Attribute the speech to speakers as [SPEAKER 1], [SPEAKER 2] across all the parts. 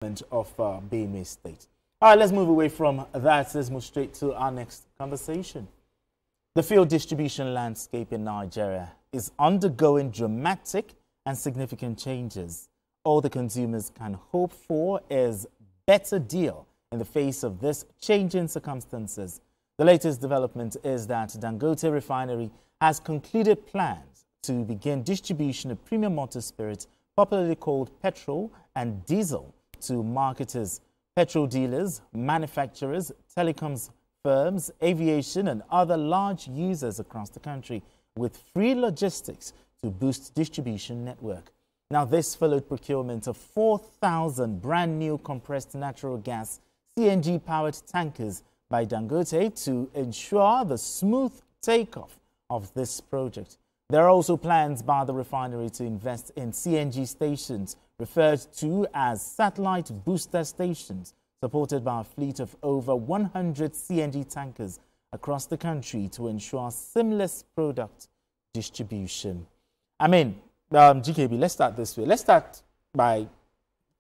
[SPEAKER 1] of Benue State. All right, let's move away from that. Let's move straight to our next conversation. The fuel distribution landscape in Nigeria is undergoing dramatic and significant changes. All the consumers can hope for is better deal in the face of this changing circumstances. The latest development is that Dangote Refinery has concluded plans to begin distribution of premium motor spirits, popularly called petrol and diesel, to marketers, petrol dealers, manufacturers, telecoms firms, aviation and other large users across the country, with free logistics to boost distribution network. Now, this followed procurement of 4,000 brand new compressed natural gas CNG powered tankers by Dangote to ensure the smooth takeoff of this project. There are also plans by the refinery to invest in CNG stations, referred to as satellite booster stations, supported by a fleet of over 100 CNG tankers across the country to ensure seamless product distribution. I mean, GKB, let's start this way. Let's start by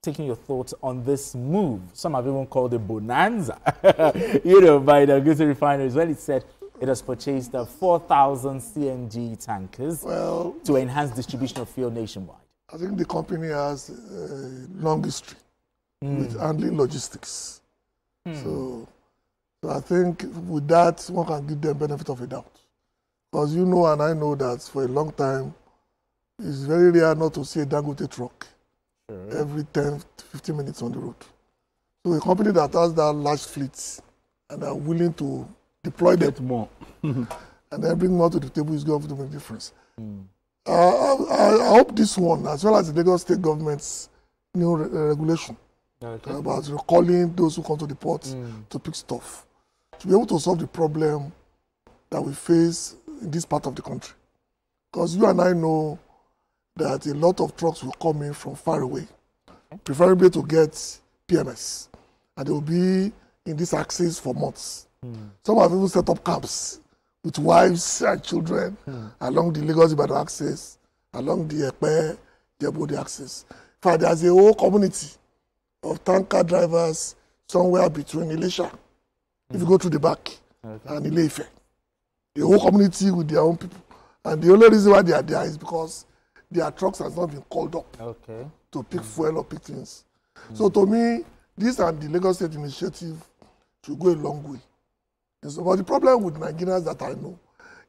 [SPEAKER 1] taking your thoughts on this move. Some have even called it bonanza, by the Dangote Refineries when it said it has purchased 4,000 CNG tankers to enhance distribution of fuel nationwide.
[SPEAKER 2] I think the company has a long history with handling logistics. So I think with that, one can give them benefit of a doubt. Because you know and I know that for a long time, it's very rare not to see a Dangote truck every 10 to 15 minutes on the road. So a company that has that large fleet and are willing to deploy them more and then bring more to the table is going to make a difference. I hope this one, as well as the Lagos State government's new regulation about recalling those who come to the port to pick stuff, to be able to solve the problem that we face in this part of the country. Because you and I know that a lot of trucks will come in from far away, preferably to get PMS, and they will be in this axis for months. Some have even set up camps with wives and children along the Lagos-Ibadan axis, along the Epe-Jebode axis. In fact, there's a whole community of tanker drivers somewhere between Ilesha, if you go through the back, and Ile-Ife. The whole community with their own people. And the only reason why they are there is because their trucks has not been called up to pick fuel or pick things. So to me, this and the Lagos State initiative should go a long way. And so, but the problem with Nigerians that I know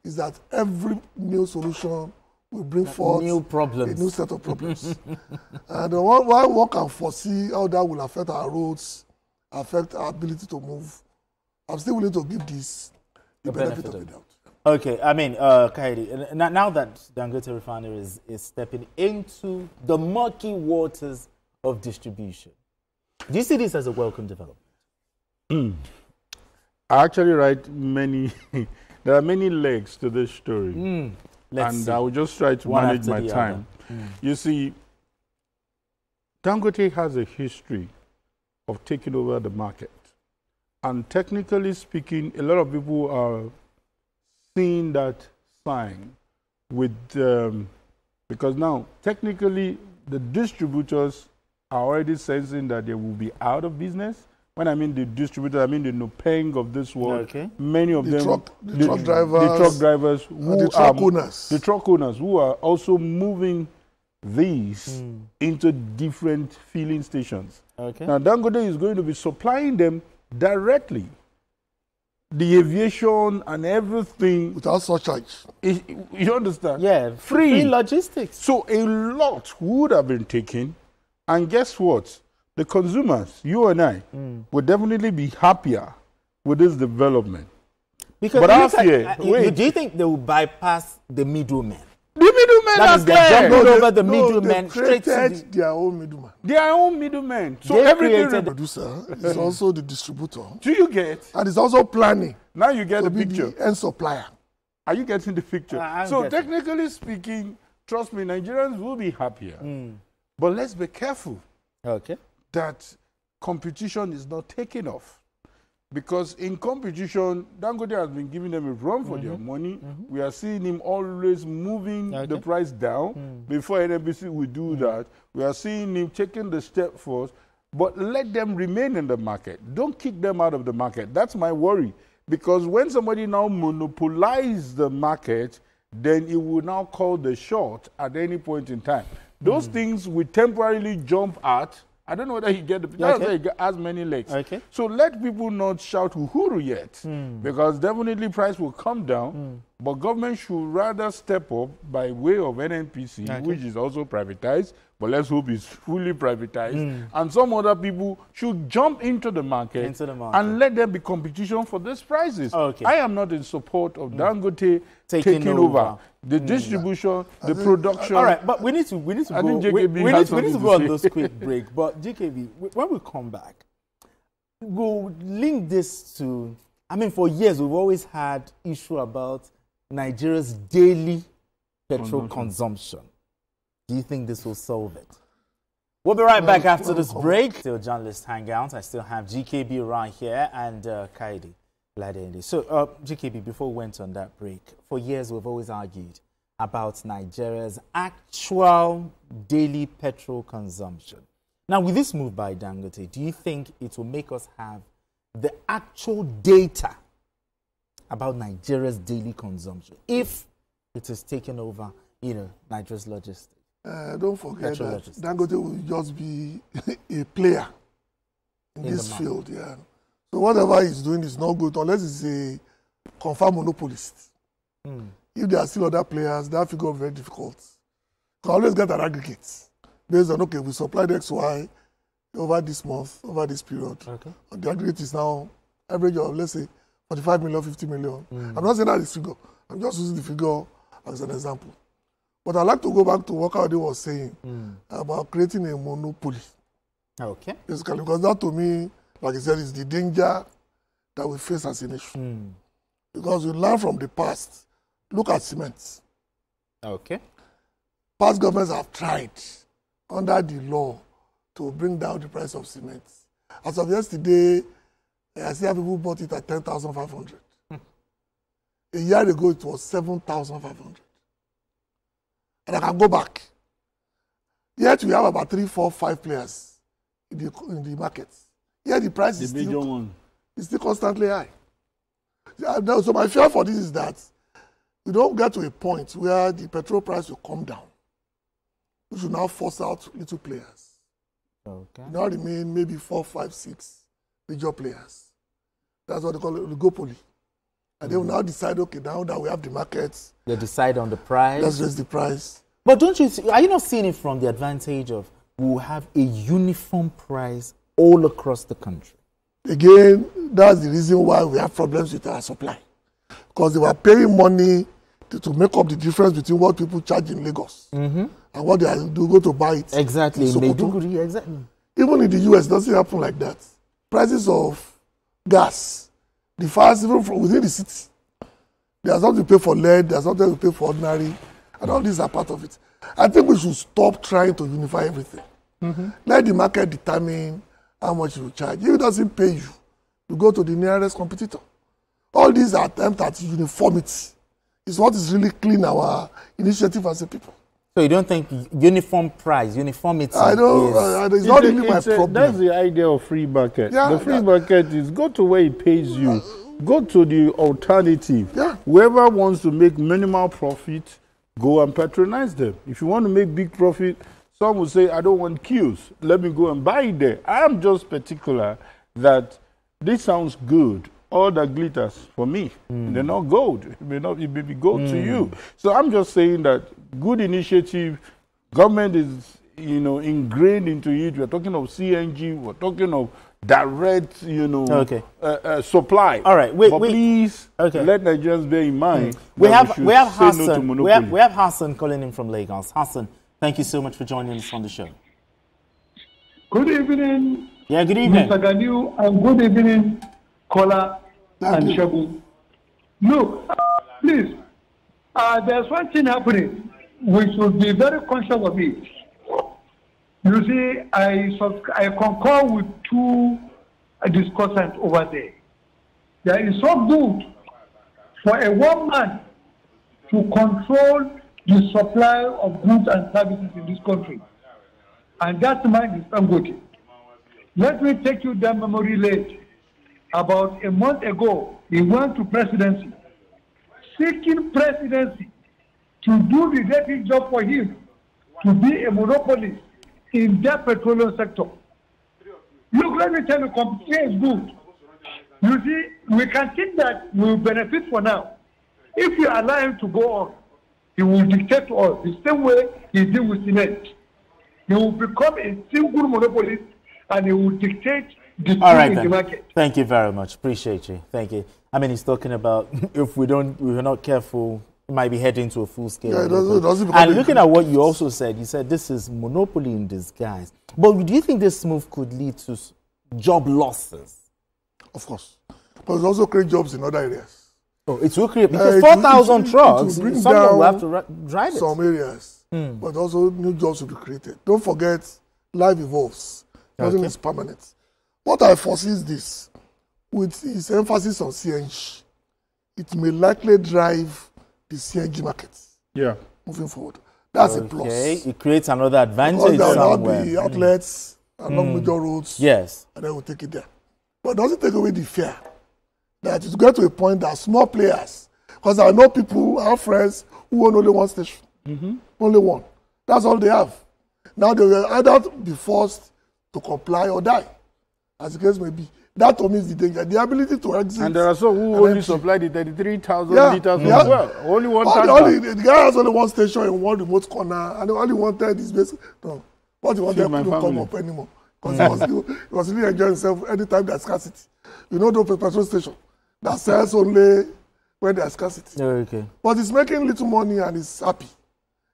[SPEAKER 2] is that every new solution will bring forth a new set of problems. And one can foresee how that will affect our roads, affect our ability to move. I'm still willing to give this the benefit of the doubt.
[SPEAKER 1] Okay, I mean, Kaidi, now that Dangote Refinery is stepping into the murky waters of distribution, do you see this as a welcome development?
[SPEAKER 3] I actually write there are many legs to this story. And I will just try to manage my time. You see, Dangote has a history of taking over the market. And technically speaking, a lot of people are seeing that sign with, because now technically the distributors are already sensing that they will be out of business. When I mean the distributors, I mean the Nopeng of this world. Many of them,
[SPEAKER 2] the truck drivers,
[SPEAKER 3] the truck owners who are also moving these into different filling stations. Now Dangote is going to be supplying them directly. The aviation and everything
[SPEAKER 2] without surcharge.
[SPEAKER 3] You understand?
[SPEAKER 1] Yeah, free logistics.
[SPEAKER 3] So a lot would have been taken, and guess what? The consumers, you and I, would definitely be happier with this development.
[SPEAKER 1] Because
[SPEAKER 3] but
[SPEAKER 1] do you think they will bypass the middlemen?
[SPEAKER 3] The middlemen are
[SPEAKER 1] there. Jump over the middlemen straight to
[SPEAKER 2] their own middleman.
[SPEAKER 3] Their own middlemen. So everything
[SPEAKER 2] the producer is also the distributor.
[SPEAKER 3] Do you get?
[SPEAKER 2] And it's also planning.
[SPEAKER 3] Now you get the picture.
[SPEAKER 2] The end supplier.
[SPEAKER 3] Are you getting the picture? So technically speaking, trust me, Nigerians will be happier. But let's be careful. That competition is not taking off. Because in competition, Dangote has been giving them a run for their money. We are seeing him always moving the price down. Before NBC will do that, we are seeing him taking the step first. but let them remain in the market. Don't kick them out of the market. That's my worry. Because when somebody now monopolizes the market, then it will now call the shot at any point in time. Those things we temporarily jump at. I don't know whether he get the that's why he has many legs.
[SPEAKER 1] Okay.
[SPEAKER 3] So let people not shout uhuru yet, because definitely price will come down. But government should rather step up by way of NNPC, which is also privatized, but let's hope it's fully privatized. And some other people should jump into the market, and let there be competition for these prices.
[SPEAKER 1] Okay.
[SPEAKER 3] I am not in support of Dangote taking over the distribution, the production.
[SPEAKER 1] All right, but we need to go. We need to go on this quick break. But GKB, when we come back, we'll link this to. I mean, for years we've always had issue about Nigeria's daily petrol consumption. Do you think this will solve it? We'll be right back after this break. Still journalist hangout. I still have GKB right here and Kaidi Ladende. So, GKB, before we went on that break, for years we've always argued about Nigeria's actual daily petrol consumption. Now, with this move by Dangote, do you think it will make us have the actual data about Nigeria's daily consumption if it is taken over, Nigeria's logistics?
[SPEAKER 2] Don't forget that Dangote will just be a player in this field. Yeah. So whatever he's doing is not good unless he's a confirmed monopolist. If there are still other players, that figure will be very difficult. You can always get an aggregate based on, okay, we supplied XY over this month, over this period. Okay. And the aggregate is now average of, let's say, 45 million, 50 million. I'm not saying that is figure. I'm just using the figure as an example. But I'd like to go back to what Kaudi was saying about creating a monopoly. Okay. Basically, because that to me, like I said, is the danger that we face as a nation. Because we learn from the past. Look at cement. Okay. Past governments have tried under the law to bring down the price of cement. As of yesterday, I see how people bought it at 10,500. A year ago, it was 7,500. And I can go back. Yet we have about 3, 4, 5 players in the market. Yet the price is still constantly high. So my fear for this is that we don't get to a point where the petrol price will come down. We should now force out little players. Okay. Now remain maybe 4, 5, 6 major players. That's what they call it, oligopoly. And they will now decide, okay, now that we have the markets,
[SPEAKER 1] they decide on the price.
[SPEAKER 2] Let's raise the price.
[SPEAKER 1] But don't you see, are you not seeing it from the advantage of we'll have a uniform price all across the country?
[SPEAKER 2] Again, that's the reason why we have problems with our supply. Because they were paying money to make up the difference between what people charge in Lagos and what they do go to buy it.
[SPEAKER 1] Exactly. In Maiduguri, exactly.
[SPEAKER 2] Even in the US, it doesn't happen like that. Prices of gas differs even from within the city. There's something to pay for lead, there's something to pay for ordinary, and all these are part of it. I think we should stop trying to unify everything. Let the market determine how much you charge. If it doesn't pay you, you go to the nearest competitor. All these attempts at uniformity is what is really clean our initiative as a people.
[SPEAKER 1] So you don't think uniform price, uniformity
[SPEAKER 2] I don't, it's not really my problem.
[SPEAKER 3] That's the idea of free market. Yeah, the free market is go to where it pays you. Go to the alternative. Yeah. Whoever wants to make minimal profit, go and patronize them. If you want to make big profit, some will say, I don't want queues. Let me go and buy it there. I am just particular that this sounds good. All that glitters for me, they're not gold. It may be gold to you. So I'm just saying that good initiative, government is ingrained into it. We're talking of CNG, we're talking of direct supply.
[SPEAKER 1] All right,
[SPEAKER 3] please let Nigerians bear in mind
[SPEAKER 1] we have Hassan calling in from Lagos. Hassan, thank you so much for joining us on the show.
[SPEAKER 4] Good evening.
[SPEAKER 1] Yeah, good evening,
[SPEAKER 4] Mr. Ganiu, and good evening, Kola and Shabu. Look, please, there's one thing happening. We should be very conscious of it. You see, I concur with two discussants over there. There is so good for a one man to control the supply of goods and services in this country. And that man is Dangote. Let me take you down memory lane. About a month ago, he went to presidency, seeking presidency to do the dirty job for him, to be a monopolist in that petroleum sector. Look, let me tell you, competition is good. You see, we can think that we will benefit for now. If you allow him to go on, he will dictate to us the same way he did with cement. He will become a single monopolist and he will dictate the in the market.
[SPEAKER 1] Thank you very much. Appreciate you. Thank you. I mean, he's talking about if we're not careful, it might be heading to a full-scale. Yeah, and looking at what you also said, you said this is monopoly in disguise. But do you think this move could lead to job losses?
[SPEAKER 2] Of course. But it also create jobs in other areas.
[SPEAKER 1] Oh, it will create, because 4,000 trucks, someone will have to drive it.
[SPEAKER 2] Some areas. But also new jobs will be created. Don't forget, life evolves. Nothing is permanent. What I foresee is this. With his emphasis on CNG, it may likely drive the CNG market. Yeah. Moving forward. That's a plus.
[SPEAKER 1] It creates another advantage
[SPEAKER 2] because there will now be outlets along major roads.
[SPEAKER 1] Yes.
[SPEAKER 2] And then we'll take it there. But it doesn't take away the fear that it's get to a point that small players, because I know people, our friends, who own only one station. Only one. That's all they have. Now they will either be forced to comply or die, as the case may be. That to me is the danger. The ability to exit.
[SPEAKER 3] And there are some who only supply the 33,000 liters as well. Only one tanker.
[SPEAKER 2] The guy has only one station in one remote corner, and all he wanted is basically, no. What he wanted couldn't come up anymore. Because he was really enjoying himself anytime there's scarcity. You know, the petrol station that sells only when there's scarcity. But he's making little money and he's happy.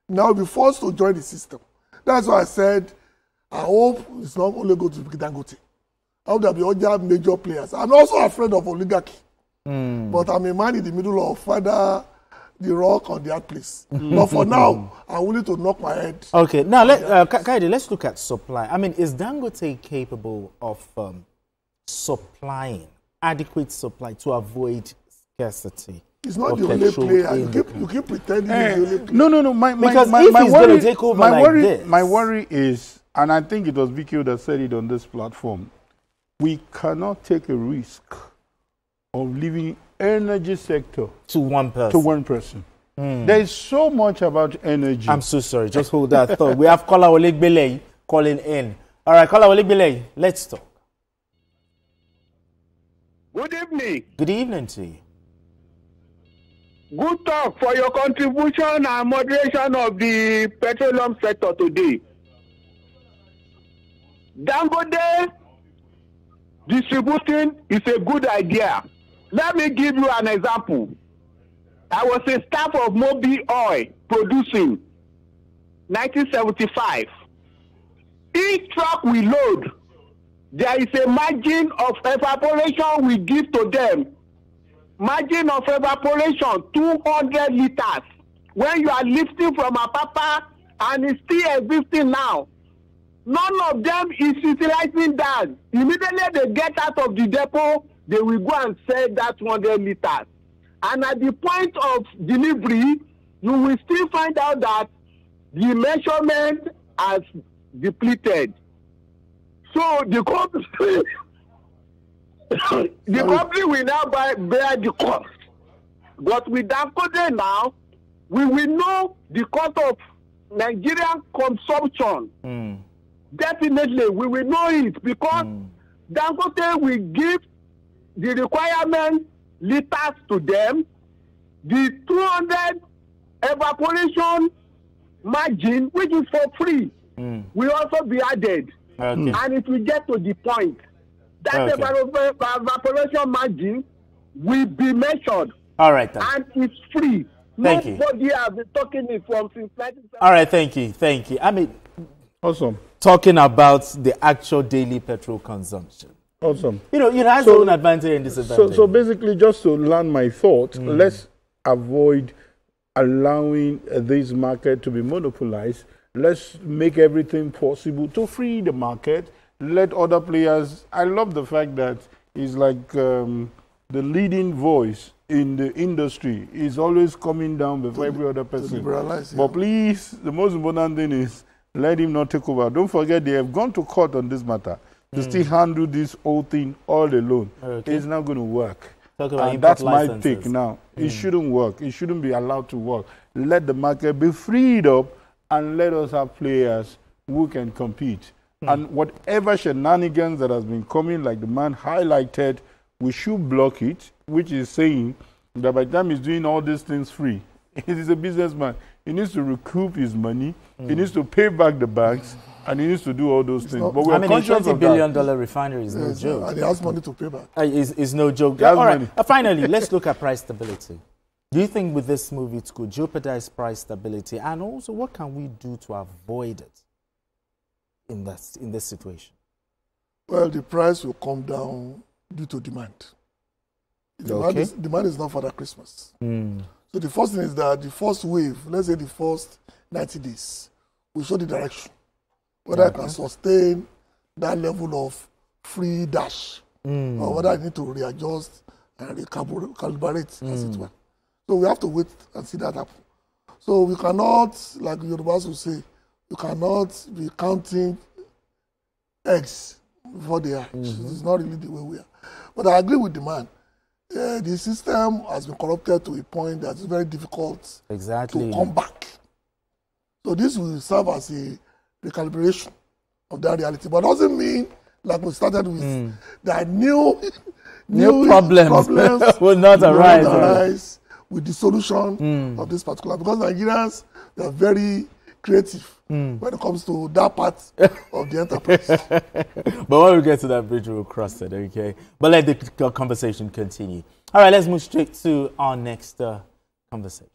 [SPEAKER 2] Now he'll be forced to join the system. That's why I said, I hope it's not only going to be Dangote. I hope there'll be other major players. I'm also afraid of oligarchy. But I'm a man in the middle of either the rock or the hard place. But for now, I'm willing to knock my head.
[SPEAKER 1] Okay, now Kaide, let's look at supply. I mean, is Dangote capable of supplying adequate supply to avoid scarcity?
[SPEAKER 2] It's not the only player. You keep pretending it's the only player.
[SPEAKER 3] No. My worry is, and I think it was VQ that said it on this platform, we cannot take a risk of leaving energy sector
[SPEAKER 1] to one person.
[SPEAKER 3] There is so much about energy.
[SPEAKER 1] I'm so sorry. Just hold that thought. We have Kola Olegbele calling in. All right, Kola Olegbele, let's talk.
[SPEAKER 5] Good evening.
[SPEAKER 1] Good evening to you.
[SPEAKER 5] Good talk for your contribution and moderation of the petroleum sector today. Dangote distributing is a good idea. Let me give you an example. I was a staff of Mobil Oil producing 1975. Each truck we load, there is a margin of evaporation we give to them. Margin of evaporation 200 liters. When you are lifting from Apapa and it's still existing now, none of them is utilizing that. Immediately they get out of the depot, they will go and sell that 200 liters. And at the point of delivery, you will still find out that the measurement has depleted. So the company, will now bear the cost. But with Dangote now, we will know the cost of Nigerian consumption. Definitely, we will know it because Dangote will give the requirement liters to them. The 200 evaporation margin, which is for free, will also be added. And it will get to the point. That evaporation margin will be measured.
[SPEAKER 1] All right, then.
[SPEAKER 5] And it's free.
[SPEAKER 1] Thank you.
[SPEAKER 5] Nobody has been talking it from since 1970.
[SPEAKER 1] All right, thank you. Thank you. I mean,
[SPEAKER 3] awesome.
[SPEAKER 1] Talking about the actual daily petrol consumption.
[SPEAKER 3] Awesome.
[SPEAKER 1] You know, it has its own advantage and disadvantage.
[SPEAKER 3] So basically, just to land my thought, let's avoid allowing this market to be monopolized. Let's make everything possible to free the market. Let other players. I love the fact that he's like the leading voice in the industry. He's always coming down before every other person. But please, the most important thing is let him not take over. Don't forget they have gone to court on this matter. to still handle this whole thing all alone.
[SPEAKER 1] Okay.
[SPEAKER 3] It's not going to work.
[SPEAKER 1] Talk about
[SPEAKER 3] And that's my
[SPEAKER 1] licenses.
[SPEAKER 3] take now. It shouldn't work. It shouldn't be allowed to work. Let the market be freed up and let us have players who can compete. And whatever shenanigans that has been coming, like the man highlighted, we should block it, which is saying that by the time he's doing all these things free, he is a businessman. He needs to recoup his money. He needs to pay back the banks. And he needs to do all those things. But we're conscious
[SPEAKER 1] $20
[SPEAKER 3] of
[SPEAKER 1] billion
[SPEAKER 3] that.
[SPEAKER 1] refinery is no joke.
[SPEAKER 2] And he has money to pay back.
[SPEAKER 1] Is no joke.
[SPEAKER 3] That's
[SPEAKER 1] All right.
[SPEAKER 3] money.
[SPEAKER 1] Finally, let's look at price stability. Do you think with this move it could jeopardize price stability? And also, what can we do to avoid it in this situation?
[SPEAKER 2] Well, the price will come down due to demand. Demand is not for that Christmas. So the first thing is that the first wave, let's say the first 90 days, will show the direction. Whether I can sustain that level of free dash, or whether I need to readjust and recalibrate, as it were. So we have to wait and see that happen. So we cannot, like Yorubas will say, we cannot be counting eggs before they hatch. It's not really the way we are. But I agree with the man. The system has been corrupted to a point that it's very difficult to come back. So this will serve as a recalibration of that reality. But it doesn't mean, like we started with, that new problems
[SPEAKER 1] will not arise
[SPEAKER 2] with the solution of this particular. Because Nigerians, they are very creative when it comes to that part of the enterprise.
[SPEAKER 1] But when we get to that bridge, we'll cross it, okay? But let the conversation continue. All right, let's move straight to our next conversation.